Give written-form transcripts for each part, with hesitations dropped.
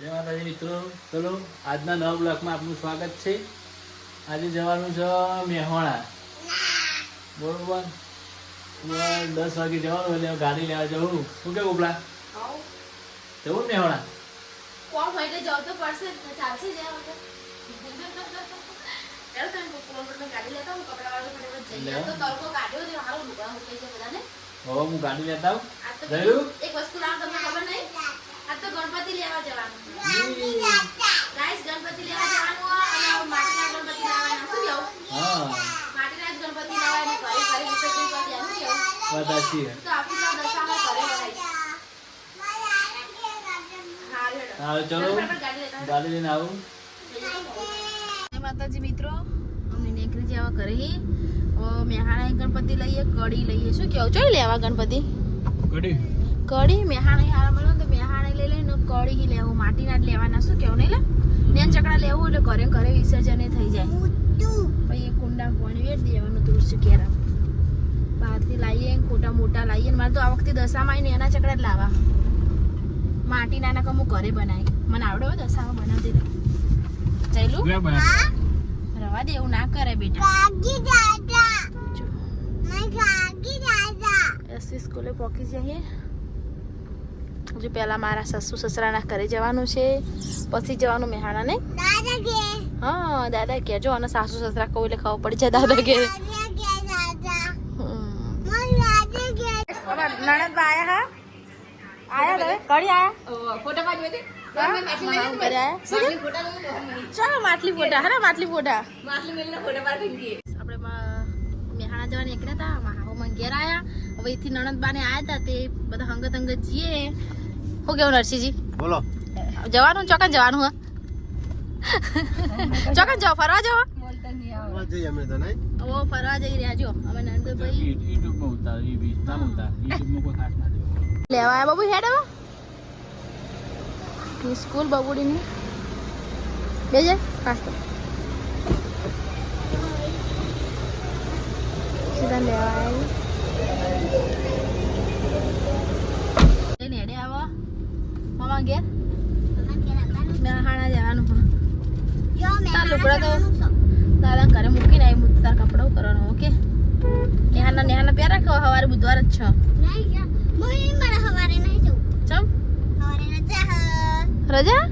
જય માતાજી મિત્રો, ચલો આજના નવા બ્લોગમાં આપનું સ્વાગત છે. આજે જવાનું છે મેહોણા, બરોબર. 10 વાગે જવાનું એટલે ગાડી લેવા જવું. શું કેવું ઉપલા જવું મેહોણા? કોણ ભાઈ તો જવું તો પડશે, ચાલશે જ્યાં વગર. ચાલો તમે કોણ ગાડી લેતા હું કપડા વાળો ફટાફટ જઈએ. તો તરકો કાઢ્યો છે હાલો લુગડા મૂકે છે બધાને. હવે હું ગાડી લેતા આવું. એક વસ્તુ લાવ તમને ખબર નહીં, આ તો ગણપતિ લેવા જવાનું. ગાઈસ ગણપતિ લેવા જવાનું અને માટીના ગણપતિ લાવવાના. શું કેવું? હા, માટીના જ ગણપતિ લાવવાના, ઘરે ઘરે વિસર્જન કરી દેવાનું. કેવું વાત સાચી છે. તો આપણે તો દશામાં ઘરે બનાવીશ. હા ચલો ગાડી લઈને આવું. માતાજી મિત્રો, અમે નીકળી જવા ઘરે. મેહાણા ગણપતિ લઈએ, કડી લઈએ. શું કેવું? જોઈ લેવા ગણપતિ કડી મેહાણા હારા મળે તો મેહાણા લઈ લઈને કડી લેવું, માટીના જ લેવાના. શું કેવું? નહીં લે નેન ચકડા લેવું એટલે ઘરે ઘરે વિસર્જન થઈ જાય. પછી એ કુંડા પાણી વેર દેવાનું તુલસી કેરા બહારથી લાવીએ, ખોટા મોટા લાવીએ. મારે તો આ વખતે દશામાં આવીને એના ચકડા જ લાવવા. માટીના ના કમું ઘરે બનાવી, મને આવડે હોય દશામાં બનાવતી તો ચાલ્યું રવા દે, એવું ના કરે બેટા. એસવી સ્કૂલે પહોંચી જઈએ. હજુ પહેલા મારા સાસુ સસરાના ઘરે જવાનું છે, પછી જવાનું મેહાણા. ને હા દાદા કહેજો, અને સાસુ સસરા કહું એટલે ખબર પડી જાય દાદા કે. નણંદ આયા આયા તમે કડી આયા ફોટા પાડવા દે. ચાલો માટલી ફોટા, હા માટલી ફોટા આપણે મેહાણા જવા નીકળ્યા હતા. હાઉમાં ઘેર આયા. હવે એથી નણંદ બાને આયા હતા, તે બધા હંગત હંગત જઈએ. શું કેવું નરસિંહજી? બોલો. જવાનું ચોકન જવાનું? હા ચોકન જાઓ, ફરવા જાઓ. ઓ ફરવા જઈ રહ્યા છો અમે નણંદભાઈ. યુટ્યુબમાં ઉતાર, યુટ્યુબમાં કોઈ ખાસ ના લેવા આયા બાબુ. હેડ હવે સ્કૂલ બબુડીની બેજે ફાસ્ટ સીધા લેવા આવી નેડે આવો મામા ઘેર. મેહાણા જવાનું. તાર લુગડા તો દાદા ઘરે મૂકીને આવી. હું તાર કપડાં કરવાનું. ઓકે નેહાના પહેર રાખો. સવારે બુધવાર જ છો. ચમ રજા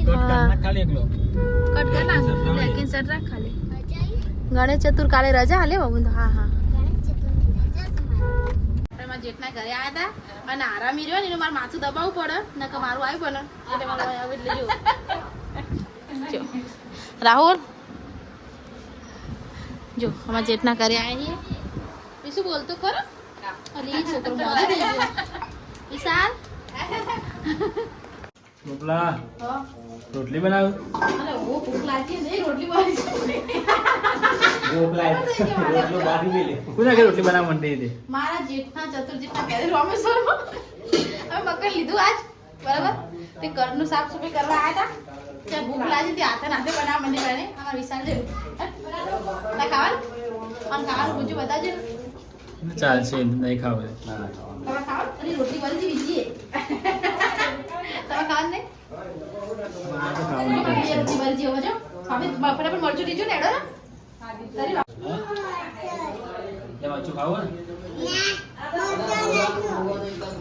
કટ ખાલી એકલો કટ કર નાખ. લેકિન સર રાખ ખાલી. ગણેશ ચતુર કાલે રજા હાલે બાબુ. હા હા મારા જેઠના ઘરે આવ્યા હતા અને આરામી રહ્યો ને એનું મારે માથું દબાવવું પડે ને કે મારું આવ્યું બને એટલે મારે એટલે જો રાહુલ જો અમારા જેઠના ઘરે આવ્યા છીએ. શું બોલતો ખરો? અલી છોકરો મોડો થઈ ગયો. વિશાલ ઉપલા રોટલી બનાવ. અરે ઓ ભૂખ લાગી ને રોટલી બનાવી. કોના ઘરે રોટલી બનાવવા માંડી હતી? મારા જેઠના ચતુર જેઠના ઘરે રામેશ્વરમાં હવે મકર લીધું આજ બરાબર. તે ઘરનું સાફ સફાઈ કરવા આવ્યા હતા. ત્યાં ભૂખ લાગી હતી, હાથે નાથે બનાવવા માંડી. મને અમારા વિશાલ જેવું ના ખાવાનું અને ખાવાનું પૂછું બતાવજો. ચાલશે, નહીં ખાવ. તમે ખાવ અને રોટલી બધી બીજી તમે ખાવાનું નહીં. રોટલી બધી જેવો જો હવે ફટાફટ મરચું લીધું ને એડો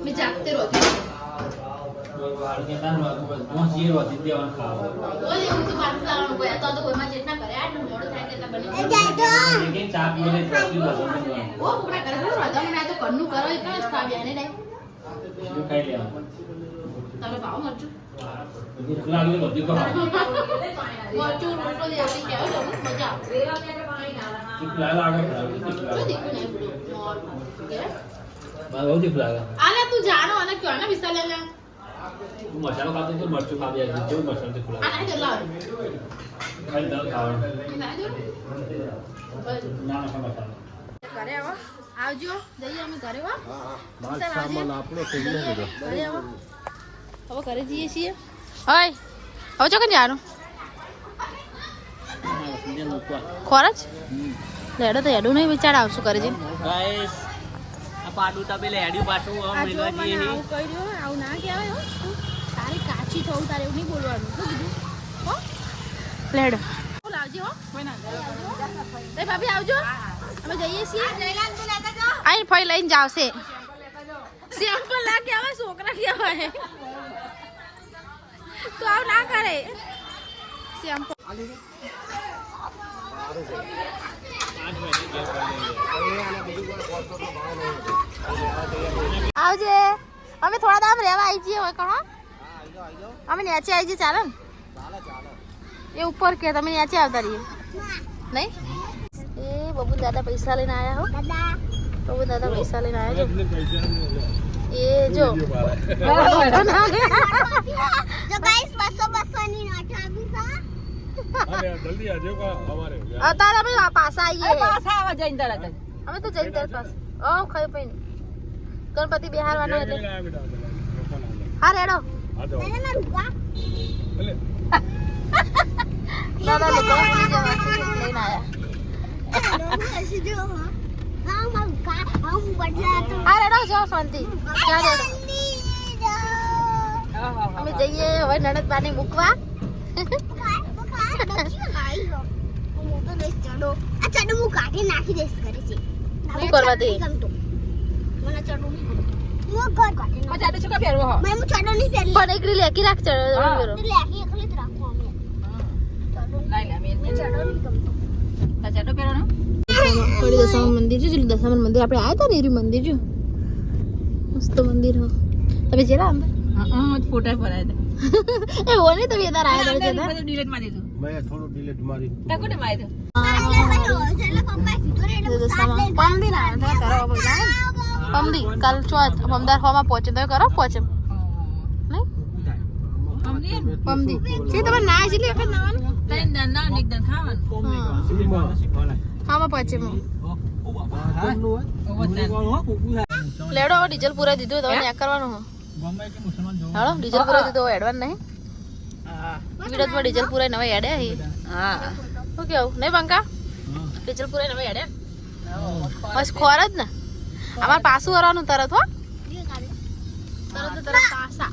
મેં જાગતે રોતી કોઈમાં જેટલા કરે આટલું મોડું થાય એટલે બને ઓ કુકડા કરે મને આ તો ઘરનું કરો એટલે જ ખાવ્યા ને નહીં. તમે ખાઓ મરચું મરચું રોટલો જેવી કહેવાય મજા આવે. તું જાણો અને કયો ને વિશાલ લે મસાલો ખાતો તો મરચું ખાવી આવે. કેવું મસાલો થી ખુલા આ કેટલા ખાલી દાળ ખાવાનું. ના મસાલો ઘરે આવો આવજો. જઈએ અમે ઘરે હો. સામાન આપણો થઈ ગયો. ઘરે આવો. હવે ઘરે જઈએ છીએ. હોય હવે ચોકન જવાનું ખોરજ લેડો તો હેડું નહીં વિચાર આવશું કરે છે. ગાઈસ આ પાડું તા પેલે હેડ્યું પાછું આમ મિલવા જઈએ. આવું કર્યું આવું ના કહેવાય. હો તારે પછી થોડું તારે એવું નહીં બોલવાનું શું કીધું હો લેડો લાવજો હો એ ભાભી આવજો અમે જઈએ છીએ આઈ ફઈ લઈને જાવશે સેમ્પલ લા કે આવે છોકરા કે આવે તો આવ ના કરે સેમ્પલ આવજે અમે થોડા દામ રહેવા આવી જઈએ હોય કણો અમે નીચે આવી જઈએ ચાલો ને એ ઉપર કે તમે નીચે આવતા રહીએ નહીં એ બબુ દાદા પૈસા લઈને આયા હો બબુ દાદા પૈસા લઈને આયા જો એ જો જો ગાઈસ 200 ની નોટ આપી સા અરે જલ્દી આજો કા હવારે અત્યારે અમે પાછા આવીએ પાછા આવા જઈને તરત જ. અમે તો જઈને તરત પાછા ઓ ખાઈ પીને ગણપતિ બિહારવાના એટલે હા રેડો દાદા લોકો લઈને આયા હા રેડો જો શાંતિ ક્યાં રેડો અમે જઈએ હવે નણદ બાને મૂકવા શું કરવા દે પચાસ શું કા પહેરવો હો? પણ એકરી લેકી રાખ ચડો ના ના મેં ચાટો પહેરવાનો. કડી દશામાં મંદિર જો દશામાં મંદિર આપણે આયા હતા ને એરી મંદિર જો મસ્ત મંદિર હો તમે જેલા અંદર ફોટા પડાયા એ હો ને તમે એદાર આયા હતા જેલા હતા. ડિલીટ મારી દીધું. મેં થોડું ડિલીટ મારી તકોને મારી દીધું. દશામાં પમદી ના આયા હતા કરો બધા પમદી કાલ ચોથ પમદાર હોમાં પહોંચે તો કરો પહોંચે નહીં પમદી સે તમે ના જલી વખત નાવાનું તૈન દાન ના એકદમ ખાવાનું. હામાં પહોંચે મો લેડો હવે ડીઝલ પૂરા દીધું તમે ન્યા કરવાનું હો હાલો ડીઝલ પૂરા દીધું એડવાન્સ નહીં વિડતમાં ડીઝલ પૂરા નવા એડે હી હા શું કેવું નહીં બંકા ડીઝલ પૂરા નવા એડે બસ ખોર જ ને અમાર પાછું વરવાનું તરત હો તરત પાસા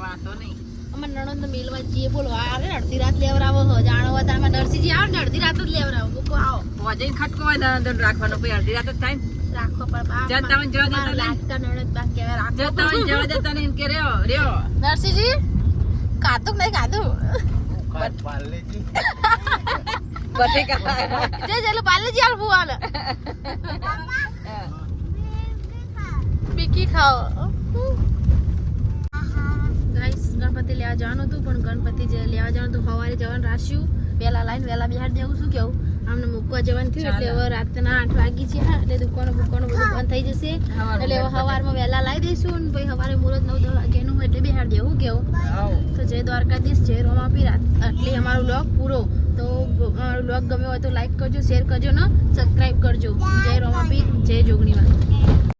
વાતો નહીં. અમાર નણંદ મેલવા જઈએ બોલવા આવે ને અડધી રાત લેવરાવો હો જાણો હતા અમાર નરસિંહજી આવે ને અડધી રાત જ લેવરાવો બોકો આવો વજન ખટકો હોય દંડ રાખવાનો પછી અડધી રાત જ થાય ને. રાખો પણ બા જતા હોય જવા દેતા નહીં. લાગતા નણંદ બા કેવા રાખો જતા હોય જવા દેતા નહીં એમ કે રહ્યો નરસિંહજી કાતું નહીં કાતું બટેકા જે જેલું પાલેજી આલ બુવાને પીકી ખાઓ ગાઈસ ગણપતિ લેવા જવાનું હતું પણ ગણપતિ જે લેવા જવાનું હતું સવારે જવાનું રાખ્યું વેલા લાઈન વેલા બિહાર દેવું શું કેવું આમને મૂકવા જવાનું થયું એટલે હવે રાતના 8 વાગી છે એટલે દુકાનો બધું બંધ થઈ જશે એટલે હવે સવારમાં વેલા લાવી દઈશું અને પછી સવારે મુહૂર્ત 9-10 વાગ્યાનું એટલે બિહાર દેવું કેવું તો જય દ્વારકાધીશ જય રોમાપી રાત એટલે અમારો વ્લોગ પૂરો તો અમારો વ્લોગ ગમ્યો હોય તો લાઈક કરજો શેર કરજો ને સબસ્ક્રાઇબ કરજો જય રોમાપી જય જોગણીમાં